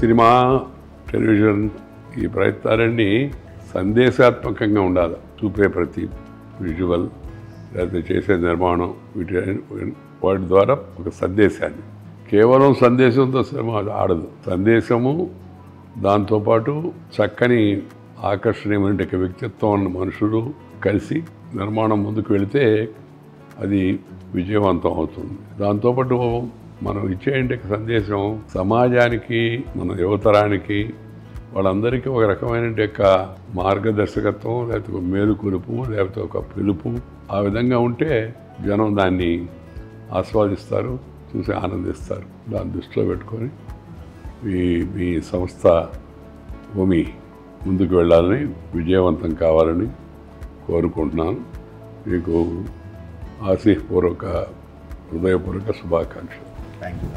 Cinema, television ఈ ప్రయత్నాలన్నీ సందేశాత్మకంగా ఉండాలి. చూపే ప్రతి విజువల్ లేకపోతే చేసే నిర్మాణం వాటి ద్వారా ఒక సందేశాన్ని, కేవలం సందేశంతో సినిమా ఆడదు. సందేశము దాంతోపాటు చక్కని ఆకర్షణీయమైన వ్యక్తిత్వం ఉన్న మనుషులు కలిసి నిర్మాణం ముందుకు వెళితే అది విజయవంతం అవుతుంది. దాంతోపాటు మనం ఇచ్చే సందేశం సమాజానికి, మన యువతరానికి, వాళ్ళందరికీ ఒక రకమైన మార్గదర్శకత్వం, లేకపోతే ఒక మేలుకొలుపు, లేకపోతే ఒక పిలుపు. ఆ విధంగా ఉంటే జనం దాన్ని ఆస్వాదిస్తారు, చూసి ఆనందిస్తారు. దాన్ని దృష్టిలో పెట్టుకొని మీ సంస్థ భూమి ముందుకు వెళ్ళాలని, విజయవంతం కావాలని కోరుకుంటున్నాను. మీకు హృదయపూర్వక శుభాకాంక్షలు. Thank you.